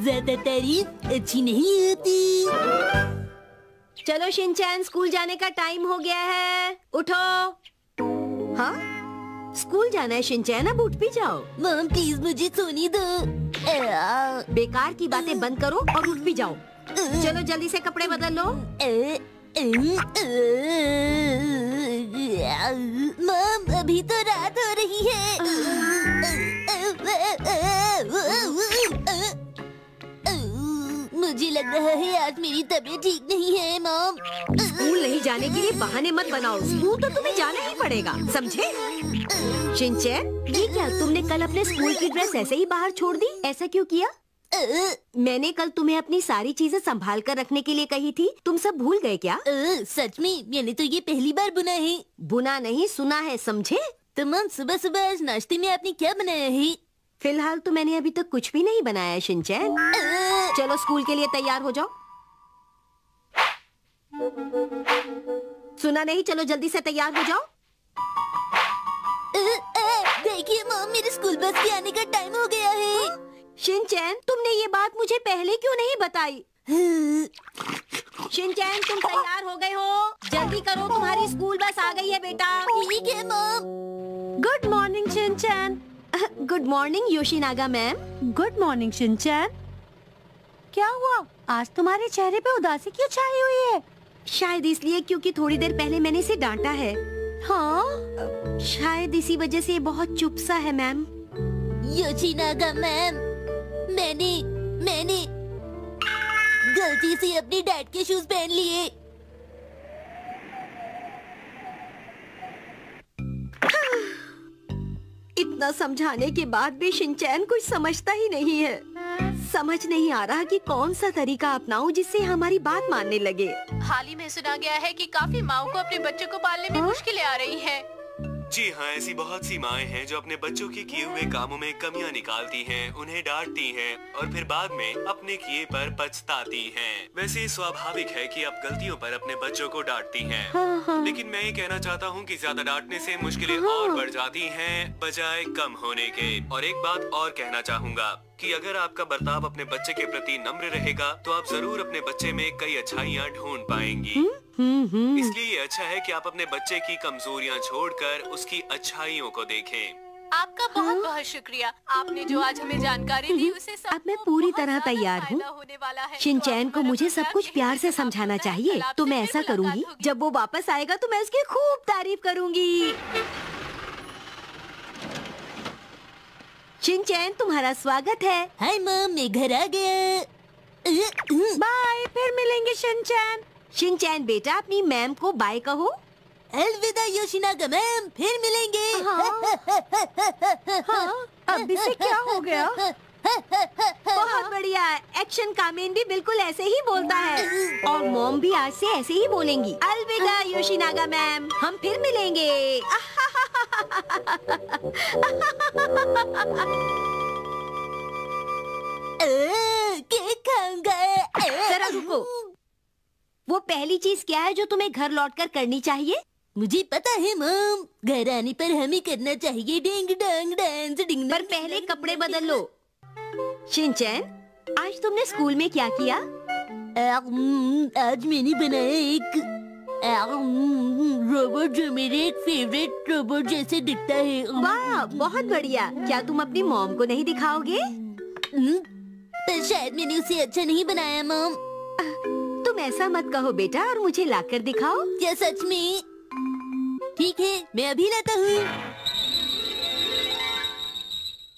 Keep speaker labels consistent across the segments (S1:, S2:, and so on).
S1: ज्यादा तारीफ अच्छी नहीं होती।
S2: चलो शिनचैन, स्कूल जाने का टाइम हो गया है, उठो। हाँ, स्कूल जाना है शिनचैन, अब उठ भी जाओ।
S1: मॉम प्लीज मुझे सोने दो।
S2: बेकार की बातें बंद करो और उठ भी जाओ। चलो जल्दी से कपड़े बदल लो।
S1: मॉम अभी तो रात हो रही है। मुझे लग रहा है आज मेरी तबीयत ठीक नहीं है मॉम।
S2: स्कूल नहीं जाने के लिए बहाने मत बनाओ, स्कूल तो तुम्हें जाना ही पड़ेगा, समझे? शिनचैन, ये क्या, तुमने कल अपने स्कूल की ड्रेस ऐसे ही बाहर छोड़ दी? ऐसा क्यों किया? मैंने कल तुम्हें अपनी सारी चीजें संभाल कर रखने के लिए कही थी, तुम सब भूल गए क्या?
S1: सच में मैंने तो ये पहली बार बुना है।
S2: बुना नहीं, सुना है, समझे?
S1: तो मॉम सुबह सुबह आज नाश्ते में आपने क्या बनाया है?
S2: फिलहाल तो मैंने अभी तक कुछ भी नहीं बनाया है शिनचैन। चलो स्कूल के लिए तैयार हो जाओ। सुना नहीं? चलो जल्दी से तैयार हो जाओ।
S1: देखिए मॉम, मेरे स्कूल बस के आने का टाइम हो गया है।
S2: शिनचैन, तुमने ये बात मुझे पहले क्यों नहीं बताई? शिनचैन, तुम तैयार हो गए हो? जल्दी करो, तुम्हारी स्कूल बस आ गई है बेटा।
S1: ठीक है mom.
S2: Good morning Shinchan. Good morning Yoshinaga ma'am.
S3: Good morning Shinchan. क्या हुआ, आज तुम्हारे चेहरे पे उदासी क्यों छाई हुई है?
S2: शायद इसलिए क्योंकि थोड़ी देर पहले मैंने इसे डांटा है।
S3: हाँ,
S2: शायद इसी वजह से ये बहुत चुप सा है मैम।
S1: योशिनागा मैम, मैंने गलती से अपने डैड के शूज पहन लिए।
S2: इतना समझाने के बाद भी शिनचैन कुछ समझता ही नहीं है। समझ नहीं आ रहा कि कौन सा तरीका अपनाऊं जिससे हमारी बात मानने लगे।
S3: हाल ही में सुना गया है कि काफी माओं को अपने बच्चों को पालने में मुश्किलें आ रही हैं।
S4: जी हाँ, ऐसी बहुत सी माएं हैं जो अपने बच्चों के किए हुए कामों में कमियां निकालती हैं, उन्हें डांटती हैं और फिर बाद में अपने किए पर पछताती हैं। वैसे स्वाभाविक है कि आप गलतियों पर अपने बच्चों को डांटती हैं। लेकिन मैं ये कहना चाहता हूँ कि ज्यादा डांटने से मुश्किलें और बढ़ जाती हैं बजाय कम होने के। और एक बात और कहना चाहूँगा कि अगर आपका बर्ताव अपने बच्चे के प्रति नम्र रहेगा तो आप जरूर अपने बच्चे में कई अच्छाइयाँ ढूंढ पाएंगी। इसलिए ये अच्छा है कि आप अपने बच्चे की कमजोरियां छोड़कर उसकी अच्छाइयों को देखें।
S3: आपका बहुत बहुत शुक्रिया, आपने जो आज हमें जानकारी दी उसे
S2: अब मैं पूरी तरह तैयार हूँ। शिनचैन को मुझे सब कुछ प्यार से समझाना चाहिए, तो मैं ऐसा करूँगी। जब वो वापस आएगा तो मैं उसकी खूब तारीफ करूँगी। शिनचैन, तुम्हारा स्वागत है।
S1: हाय मॉम, मैं घर आ गया।
S2: बाय, फिर मिलेंगे शिनचैन। शिनचैन बेटा, अपनी मैम को बाय कहो।
S1: अलविदा योशिनागा मैम, फिर मिलेंगे।
S2: हाँ, अब इसे क्या हो गया? बहुत बढ़िया, एक्शन कामेन भी बिल्कुल ऐसे ही बोलता है और मॉम भी आज से ऐसे ही बोलेंगी। अलविदा योशिनागा मैम, हम फिर मिलेंगे।
S1: केक खाऊंगा।
S2: जरा रुको, वो पहली चीज क्या है जो तुम्हें घर लौटकर करनी चाहिए?
S1: मुझे पता है मॉम, घर आने पर हमें करना चाहिए डिंग डंग डांस डिंग।
S2: पर पहले कपड़े बदल लो। शिनचैन, आज तुमने स्कूल में क्या किया?
S1: आज मैंने बनाया एक रोबोट जो मेरे एक फेवरेट रोबोट जैसे दिखता है।
S2: वाह, बहुत बढ़िया। क्या तुम अपनी मॉम को नहीं दिखाओगे?
S1: पर शायद मैंने उसे अच्छा नहीं बनाया मॉम।
S2: तुम ऐसा मत कहो बेटा और मुझे लाकर दिखाओ।
S1: क्या सच में? ठीक है, मैं अभी लाता हूँ।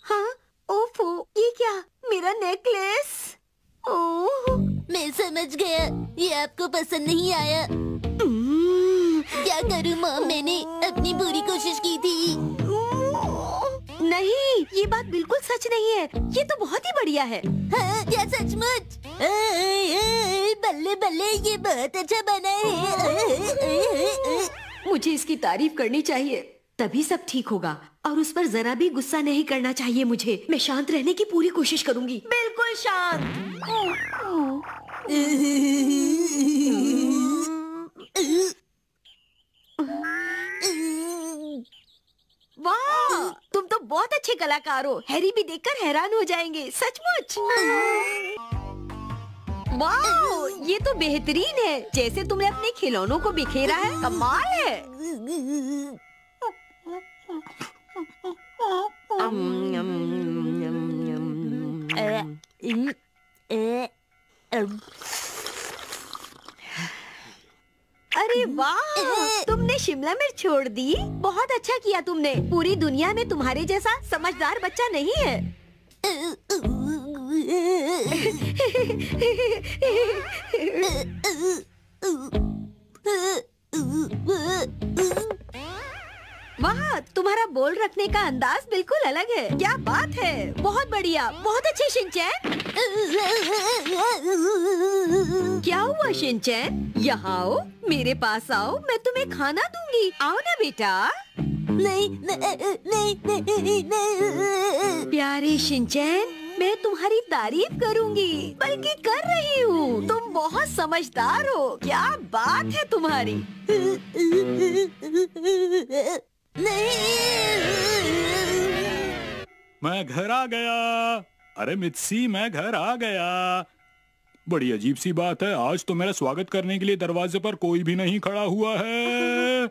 S2: हाँ, ओफो, ये क्या? मेरा नेकलेस। ओह,
S1: मैं समझ गया, ये आपको पसंद नहीं आया। क्या करूँ मॉम, मैंने अपनी पूरी कोशिश की थी।
S2: नहीं, ये बात बिल्कुल सच नहीं है। ये तो बहुत ही बढ़िया है।
S1: हाँ, क्या सचमुच? बल्ले बल्ले, ये बहुत अच्छा बना है।
S2: मुझे इसकी तारीफ करनी चाहिए, तभी सब ठीक होगा। और उस पर जरा भी गुस्सा नहीं करना चाहिए मुझे। मैं शांत रहने की पूरी कोशिश करूंगी। बिल्कुल शांत। वाह, तुम तो बहुत अच्छे कलाकार हो। हैरी भी देखकर हैरान हो जाएंगे, सचमुच। वाह, ये तो बेहतरीन है। जैसे तुमने अपने खिलौनों को बिखेरा है, कमाल है। अरे वाह, तुमने शिमला मिर्च छोड़ दी। बहुत अच्छा किया तुमने। पूरी दुनिया में तुम्हारे जैसा समझदार बच्चा नहीं है। वाह, तुम्हारा बोल रखने का अंदाज बिल्कुल अलग है। क्या बात है, बहुत बढ़िया, बहुत अच्छे शिनचैन। क्या हुआ शिनचैन? यहाँ आओ, मेरे पास आओ, मैं तुम्हें खाना दूंगी। आओ ना बेटा।
S1: नहीं नहीं नहीं नहीं।
S2: प्यारे शिनचैन, मैं तुम्हारी तारीफ करूंगी, बल्कि कर रही हूँ। तुम बहुत समझदार हो। क्या बात है तुम्हारी।
S5: मैं घर आ गया। अरे मित्सी, मैं घर आ गया। बड़ी अजीब सी बात है, आज तो मेरा स्वागत करने के लिए दरवाजे पर कोई भी नहीं खड़ा हुआ है।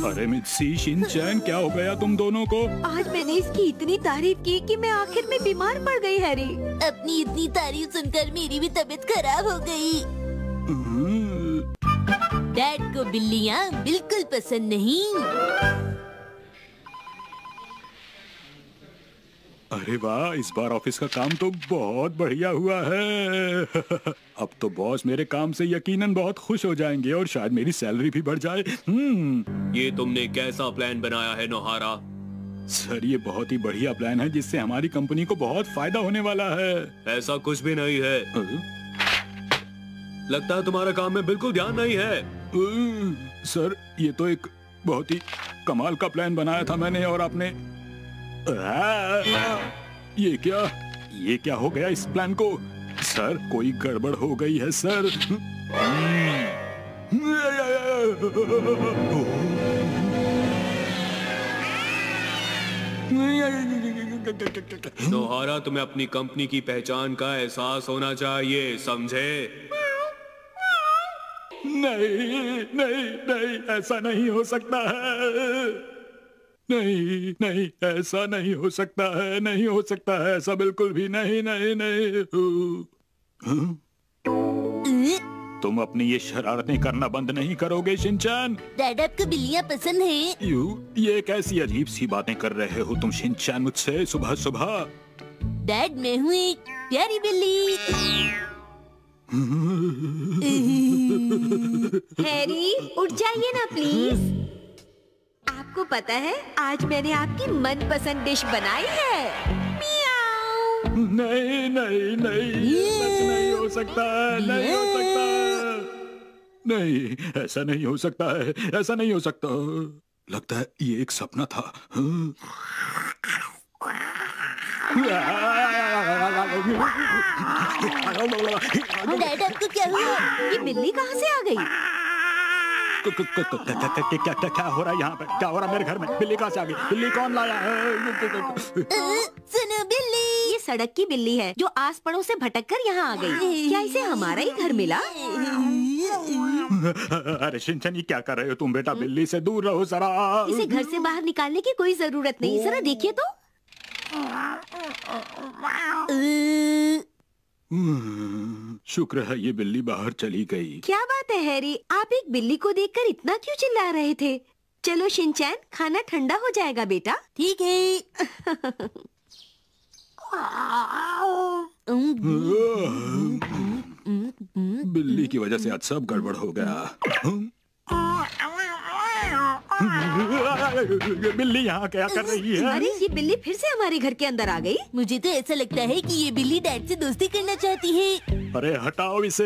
S5: अरे मित्सी, शिनचैन, क्या हो गया तुम दोनों को?
S2: आज मैंने इसकी इतनी तारीफ की कि मैं आखिर में बीमार पड़ गई हैरी।
S1: अपनी इतनी तारीफ सुनकर मेरी भी तबीयत खराब हो गई। डैड को बिल्लियाँ बिल्कुल पसंद नहीं।
S5: अरे वाह, इस बार ऑफिस का काम तो बहुत बढ़िया हुआ है। अब तो बॉस मेरे काम से यकीनन बहुत खुश हो जाएंगे और शायद मेरी सैलरी भी बढ़ जाए।
S4: ये तुमने कैसा प्लान बनाया है नोहारा?
S5: सर, ये बहुत ही बढ़िया प्लान है जिससे हमारी कंपनी को बहुत फायदा होने वाला है।
S4: ऐसा कुछ भी नहीं है। लगता है तुम्हारा काम में बिल्कुल ध्यान नहीं है।
S5: सर, ये तो एक बहुत ही कमाल का प्लान बनाया था मैंने, और आपने ये क्या हो गया इस प्लान को? सर, कोई गड़बड़ हो गई है सर।
S4: नोहारा, तुम्हें अपनी कंपनी की पहचान का एहसास होना चाहिए, समझे?
S5: नहीं नहीं नहीं, ऐसा नहीं हो सकता है। नहीं नहीं, ऐसा नहीं हो सकता है, नहीं हो सकता है ऐसा, बिल्कुल भी नहीं नहीं नहीं। तुम अपनी ये शरारतें करना बंद नहीं करोगे शिनचैन?
S1: डैड, आपको बिल्लियाँ पसंद हैं?
S5: ये कैसी अजीब सी बातें कर रहे हो तुम शिनचैन मुझसे सुबह सुबह?
S1: डैड, मैं हूँ एक प्यारी बिल्ली।
S2: हैरी, उठ जाइए ना प्लीज। आपको पता है, आज मैंने आपकी मनपसंद डिश बनाई है। मियाऊ।
S5: नहीं नहीं नहीं, नहीं हो सकता है, नहीं हो सकता है। नहीं, ऐसा नहीं हो सकता है, ऐसा नहीं हो सकता। लगता है ये एक सपना था।
S1: डैड, आपको क्या हुआ?
S2: ये बिल्ली कहाँ से आ गई?
S5: क्या हो रहा है यहाँ पे? क्या हो रहा है मेरे घर में? बिल्ली कहाँ से आ गई? बिल्ली कौन लाया है?
S1: सुनो बिल्ली,
S2: ये सड़क की बिल्ली है जो आस पड़ोस से भटक कर यहाँ आ गई। क्या इसे हमारा ही घर मिला?
S5: अरे शिनचैन, ये क्या कर रहे हो तुम? बेटा, बिल्ली से दूर रहो जरा।
S2: इसे घर से बाहर निकालने की कोई जरूरत नहीं। जरा देखिए तो।
S5: शुक्र है ये बिल्ली बाहर चली गई।
S2: क्या बात है हैरी, आप एक बिल्ली को देखकर इतना क्यों चिल्ला रहे थे? चलो शिनचैन, खाना ठंडा हो जाएगा बेटा।
S1: ठीक है।
S5: बिल्ली की वजह से आज सब गड़बड़ हो गया। ये बिल्ली यहाँ क्या कर रही है?
S2: अरे, ये बिल्ली फिर से हमारे घर के अंदर आ गई।
S1: मुझे तो ऐसा लगता है कि ये बिल्ली डैड से दोस्ती करना चाहती है।
S5: अरे हटाओ इसे,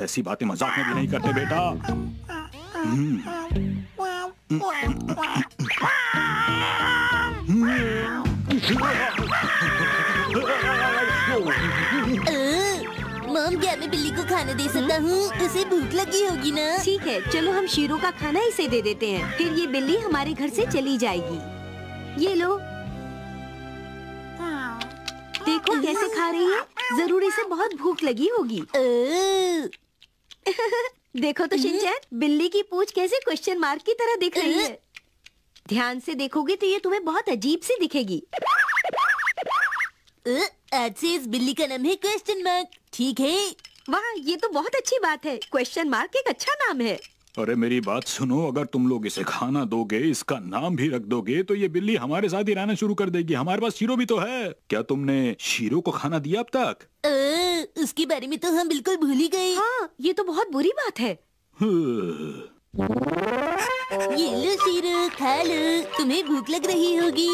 S5: ऐसी बातें मजाक में भी नहीं करते बेटा।
S1: मॉम, क्या मैं बिल्ली को खाना दे सकता हूँ? उसे भूख लगी होगी ना?
S2: ठीक है, चलो हम शीरो का खाना इसे दे देते हैं, फिर ये बिल्ली हमारे घर से चली जाएगी। ये लो। देखो कैसे खा रही है, जरूर इसे बहुत भूख लगी होगी। देखो तो शिनचैन, बिल्ली की पूंछ कैसे क्वेश्चन मार्क की तरह दिख रही है। ध्यान से देखोगे तो ये तुम्हें बहुत अजीब सी दिखेगी।
S1: आज से इस बिल्ली का नाम है क्वेश्चन मार्क, ठीक है?
S2: वाह, ये तो बहुत अच्छी बात है। क्वेश्चन मार्क एक अच्छा नाम है।
S5: अरे मेरी बात सुनो, अगर तुम लोग इसे खाना दोगे, इसका नाम भी रख दोगे, तो ये बिल्ली हमारे साथ ही रहना शुरू कर देगी। हमारे पास शीरो भी तो है। क्या तुमने शीरो को खाना दिया अब तक?
S1: उसके बारे में तो हम बिल्कुल भूल ही गए।
S2: हाँ, ये तो बहुत बुरी बात है।
S1: ये लो शीरो, खा लो, तुम्हें भूख लग रही होगी।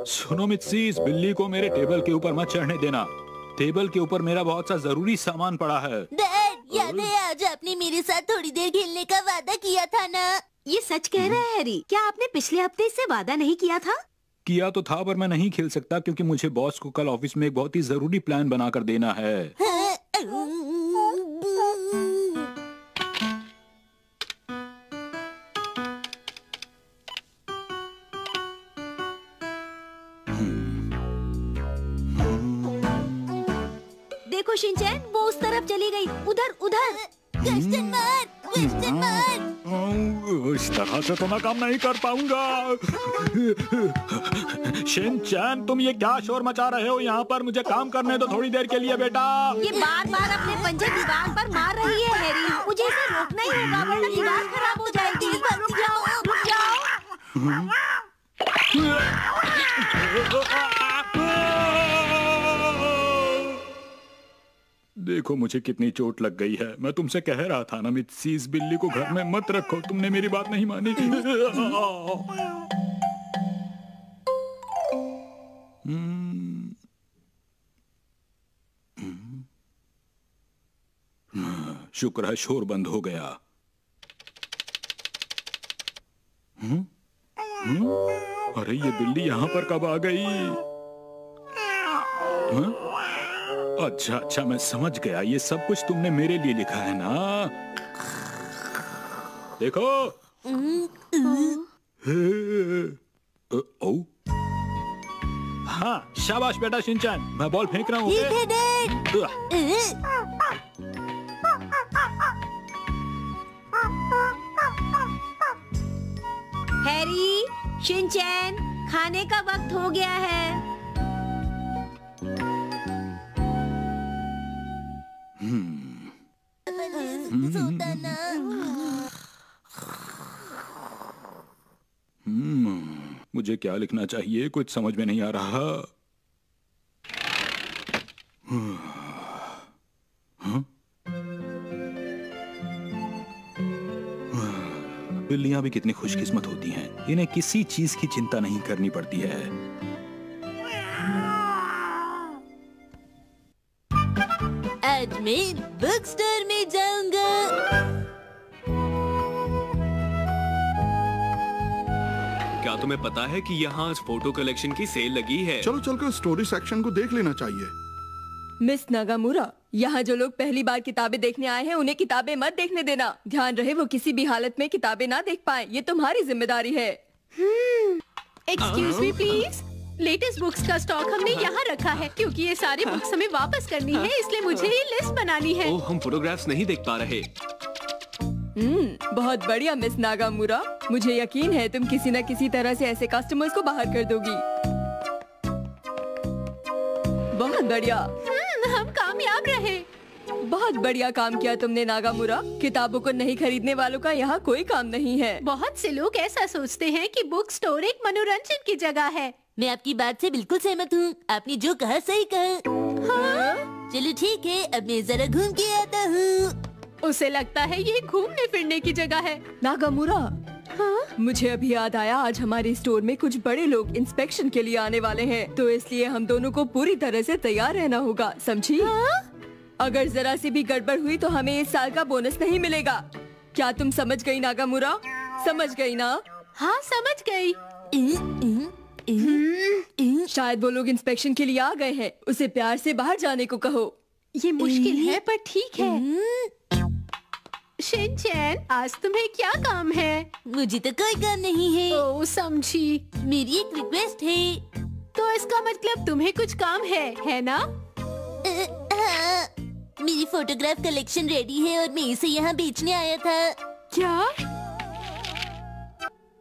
S5: सुनो मित्सी, इस बिल्ली को मेरे टेबल के ऊपर मत चढ़ने देना। टेबल के ऊपर मेरा बहुत सा जरूरी सामान पड़ा है।
S1: डैड, याद है आज आपने मेरे साथ थोड़ी देर खेलने का वादा किया था ना?
S2: ये सच कह रहा है हैरी। क्या आपने पिछले हफ्ते इससे वादा नहीं किया था?
S5: किया तो था, पर मैं नहीं खेल सकता क्योंकि मुझे बॉस को कल ऑफिस में एक बहुत ही जरूरी प्लान बनाकर देना है।
S2: देखो शिनचैन, वो उस तरफ चली गई, उधर उधर।
S1: Question mark, question mark.
S5: इस तरह से तो मैं काम नहीं कर पाऊंगा। शिनचैन, तुम ये क्या शोर मचा रहे हो यहाँ पर? मुझे काम करने दो थोड़ी देर के लिए बेटा।
S2: ये बार बार अपने पंजे दीवार पर मार रही है हैरी। मुझे इसे रोकना ही होगा वरना दीवार खराब हो जाएगी। रुक जाओ, रुक जाओ।
S5: देखो मुझे कितनी चोट लग गई है। मैं तुमसे कह रहा था ना मित्सी, इस बिल्ली को घर में मत रखो। तुमने मेरी बात नहीं मानी। शुक्र है शोर बंद हो गया। अरे ये बिल्ली यहाँ पर कब आ गई? अच्छा अच्छा, मैं समझ गया। ये सब कुछ तुमने मेरे लिए लिखा है ना? देखो। ओ, हाँ, शाबाश बेटा शिनचैन, मैं बॉल फेंक रहा हूँ।
S1: ठीक है डैड।
S2: हैरी, शिनचैन, खाने का वक्त हो गया है।
S1: सोता ना।
S5: मुझे क्या लिखना चाहिए, कुछ समझ में नहीं आ रहा। बिल्लियां भी कितनी खुशकिस्मत होती हैं। इन्हें किसी चीज की चिंता नहीं करनी पड़ती है।
S1: आज मैं बुक स्टोर में जाऊंगा।
S4: क्या तुम्हें पता है कि यहाँ आज फोटो कलेक्शन की सेल लगी है?
S6: चलो चलकर स्टोरी सेक्शन को देख लेना चाहिए।
S7: मिस नागामुरा, यहाँ जो लोग पहली बार किताबें देखने आए हैं उन्हें किताबें मत देखने देना। ध्यान रहे वो किसी भी हालत में किताबें ना देख पाए। ये तुम्हारी जिम्मेदारी है।
S8: Excuse me please, latest books का स्टॉक हमने यहाँ रखा है क्योंकि ये सारी बुक्स हमें वापस करनी है, इसलिए मुझे ये लिस्ट बनानी है।
S4: ओह, हम फोटोग्राफ्स नहीं देख पा रहे।
S7: बहुत बढ़िया मिस नागामुरा, मुझे यकीन है तुम किसी न किसी तरह से ऐसे कस्टमर्स को बाहर कर दोगी। बहुत बढ़िया।
S8: हम कामयाब रहे।
S7: बहुत बढ़िया काम किया तुमने नागामुरा। किताबों को नहीं खरीदने वालों का यहाँ कोई काम नहीं है।
S8: बहुत से लोग ऐसा सोचते हैं कि बुक स्टोर एक मनोरंजन की जगह है।
S1: मैं आपकी बात से बिल्कुल सहमत हूँ। आपने जो कहा सही कहा।
S8: हाँ?
S1: चलो ठीक है, अब मैं जरा घूम के आता हूँ।
S8: उसे लगता है ये घूमने फिरने की जगह है।
S7: नागामुरा,
S8: हाँ?
S7: मुझे अभी याद आया, आज हमारे स्टोर में कुछ बड़े लोग इंस्पेक्शन के लिए आने वाले हैं, तो इसलिए हम दोनों को पूरी तरह से तैयार रहना होगा, समझी?
S8: हाँ?
S7: अगर जरा सी भी गड़बड़ हुई तो हमें इस साल का बोनस नहीं मिलेगा। क्या तुम समझ गई नागामुरा? समझ गई ना?
S8: हाँ समझ गई।
S7: शायद वो लोग इंस्पेक्शन के लिए आ गए हैं। उसे प्यार से बाहर जाने को कहो।
S8: ये मुश्किल है पर ठीक है। शिनचैन, आज तुम्हें क्या काम है?
S1: मुझे तो कोई काम नहीं है।
S8: ओह समझी।
S1: मेरी एक रिक्वेस्ट है।
S8: तो इसका मतलब तुम्हें कुछ काम है ना?
S1: हाँ, मेरी फोटोग्राफ कलेक्शन रेडी है और मैं इसे यहाँ बेचने आया था।
S8: क्या?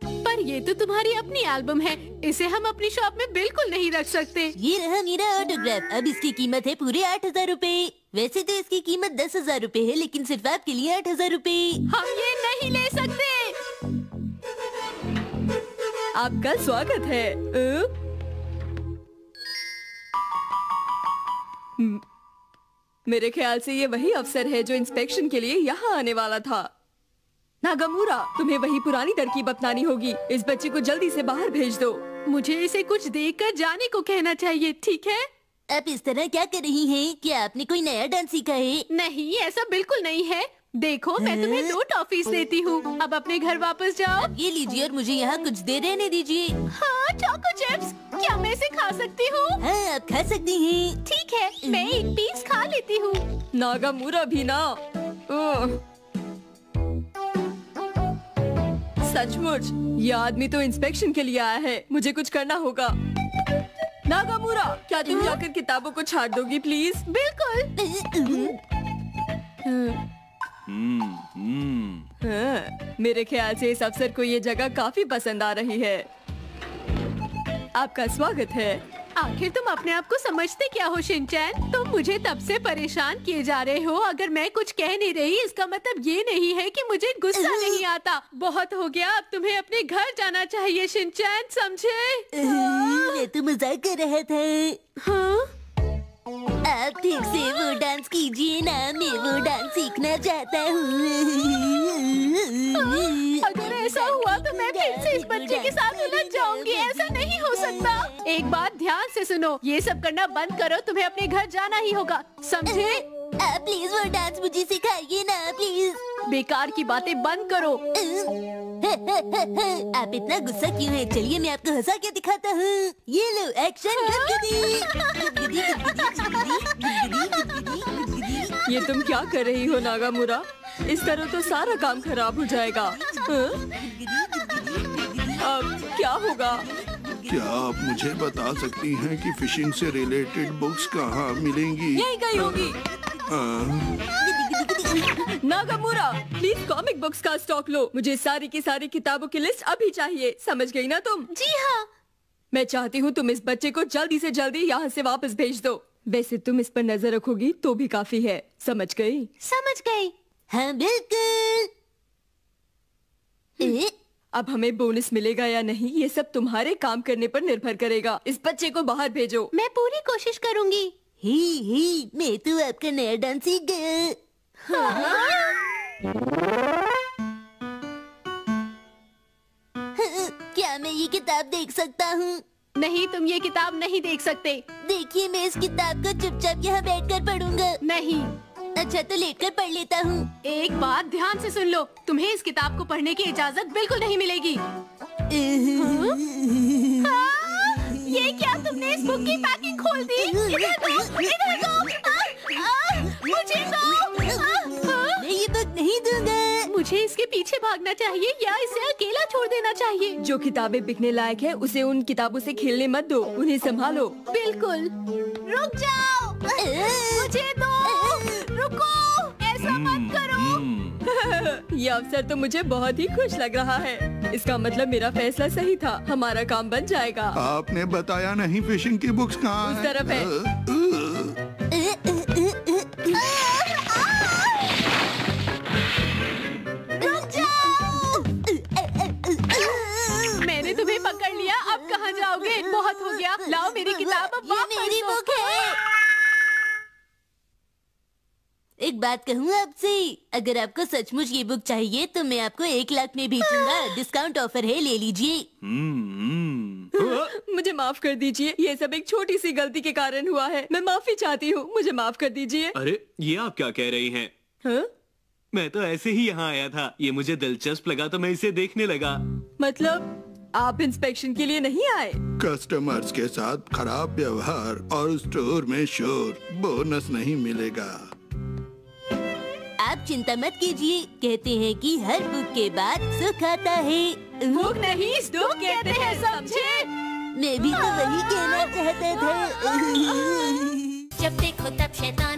S8: पर ये तो तुम्हारी अपनी एल्बम है, इसे हम अपनी शॉप में बिल्कुल नहीं रख सकते।
S1: ये रहा मेरा ऑटोग्राफ। अब इसकी कीमत है पूरे 8,000 रूपए। वैसे तो इसकी कीमत 10,000 रूपए है, लेकिन सिर्फ आपके लिए 8,000 रूपए।
S8: हम ये नहीं ले सकते।
S7: आपका स्वागत है। मेरे ख्याल से ये वही अफसर है जो इंस्पेक्शन के लिए यहाँ आने वाला था। नागामुरा, तुम्हें वही पुरानी तरकीब अपनानी होगी। इस बच्चे को जल्दी से बाहर भेज दो।
S8: मुझे इसे कुछ देखकर जाने को कहना चाहिए, ठीक है?
S1: आप इस तरह क्या कर रही हैं? क्या आपने कोई नया डांस सीखा है?
S8: नहीं, ऐसा बिल्कुल नहीं है। देखो, मैं तुम्हें 2 टॉफीज देती हूँ। अब अपने घर वापस जाओ।
S1: ये लीजिए और मुझे यहाँ कुछ देर रहने दीजिए।
S8: हाँ, चोको चिप्स। क्या मैं इसे खा सकती हूँ?
S1: हाँ, आप खा सकती हैं।
S8: ठीक है, मैं एक पीस खा लेती हूँ।
S7: नागामुरा भी ना। सचमुच ये आदमी तो इंस्पेक्शन के लिए आया है। मुझे कुछ करना होगा। नागामुरा, क्या तुम जाकर किताबों को छाट दोगी प्लीज?
S8: बिल्कुल।
S7: मेरे ख्याल से इस अफसर को ये जगह काफी पसंद आ रही है। आपका स्वागत है।
S8: आखिर तुम अपने आप को समझते क्या हो शिनचैन? तुम मुझे तब से परेशान किए जा रहे हो। अगर मैं कुछ कह नहीं रही, इसका मतलब ये नहीं है कि मुझे गुस्सा नहीं आता। बहुत हो गया, अब तुम्हें अपने घर जाना चाहिए शिनचैन, समझे?
S1: मैं तो मजाक कर रहा था।
S8: हाँ?
S1: आप ठीक से वो डांस कीजिए ना, मैं वो डांस सीखना चाहता हूँ।
S8: अगर ऐसा हुआ तो मैं फिर से इस बच्चे के साथ उलझ जाऊंगी। ऐसा नहीं हो सकता। एक बात ध्यान से सुनो, ये सब करना बंद करो। तुम्हें अपने घर जाना ही होगा, समझे?
S1: आप प्लीज वो डांस मुझे सिखाइए ना, प्लीज।
S8: बेकार की बातें बंद करो।
S1: आप इतना गुस्सा क्यों है? चलिए मैं आपको हंसा के दिखाता हूँ। ये लो एक्शन।
S7: ये तुम क्या कर रही हो नागामुरा? इस तरह तो सारा काम खराब हो जाएगा। अब क्या होगा?
S6: क्या आप मुझे बता सकती हैं कि फिशिंग से रिलेटेड बुक्स कहाँ मिलेंगी?
S7: यही कहीं होगी। नागामुरा, प्लीज कॉमिक बुक्स का स्टॉक लो। मुझे सारी की सारी किताबों की लिस्ट अभी चाहिए। समझ गई ना तुम?
S8: जी हाँ।
S7: मैं चाहती हूँ तुम इस बच्चे को जल्दी से जल्दी यहाँ से वापस भेज दो। वैसे तुम इस पर नजर रखोगी तो भी काफी है। समझ गई?
S8: समझ गई।
S1: हाँ बिल्कुल।
S7: अब हमें बोनस मिलेगा या नहीं, ये सब तुम्हारे काम करने पर निर्भर करेगा। इस बच्चे को बाहर भेजो।
S8: मैं पूरी कोशिश करूँगी।
S1: ही, मैं तो आपका नया डांस सीख गया। क्या मैं ये किताब देख सकता हूँ?
S8: नहीं, तुम ये किताब नहीं देख सकते।
S1: देखिए, मैं इस किताब को चुपचाप यहाँ बैठकर पढ़ूंगा।
S8: नहीं।
S1: अच्छा, तो लेटकर पढ़ लेता हूँ।
S8: एक बात ध्यान से सुन लो, तुम्हें इस किताब को पढ़ने की इजाजत बिल्कुल नहीं मिलेगी। ये क्या, तुमने इस बुक की पैकिंग खोल दी? इधर दो, इधर दो। मुझे दो।
S1: मैं ये बुक नहीं दूंगा।
S8: मुझे इसके पीछे भागना चाहिए या इसे अकेला छोड़ देना चाहिए?
S7: जो किताबें बिकने लायक है उसे उन किताबों से खेलने मत दो, उन्हें संभालो।
S8: बिल्कुल। रुक जाओ। मुझे दो। रुको, ऐसा मत करो।
S7: ये अवसर तो मुझे बहुत ही खुश लग रहा है। इसका मतलब मेरा फैसला सही था, हमारा काम बन जाएगा।
S6: आपने बताया नहीं फिशिंग की बुक्स कहाँ
S7: उस तरफ है।
S8: मैंने तुम्हें पकड़ लिया, अब कहाँ जाओगे? बहुत हो गया, लाओ मेरी किताब अब वापस दो।
S1: मेरी बुक है। एक बात कहूँ आपसे, अगर आपको सचमुच ये बुक चाहिए तो मैं आपको 1 लाख में बेचूंगा। डिस्काउंट ऑफर है, ले लीजिए।
S7: मुझे माफ कर दीजिए, ये सब एक छोटी सी गलती के कारण हुआ है। मैं माफी चाहती हूँ, मुझे माफ कर दीजिए।
S4: अरे, ये आप क्या कह रही हैं?
S7: हाँ?
S4: मैं तो ऐसे ही यहाँ आया था, ये मुझे दिलचस्प लगा तो मैं इसे देखने लगा।
S7: मतलब आप इंस्पेक्शन के लिए नहीं आए?
S6: कस्टमर्स के साथ खराब व्यवहार और स्टोर में शोर, बोनस नहीं मिलेगा।
S1: आप चिंता मत कीजिए, कहते हैं कि हर बुक के बाद सुख आता है।
S7: बुक नहीं, दुख कहते हैं, समझे?
S1: मैं भी तो वही कहना जब देखो तब शैतान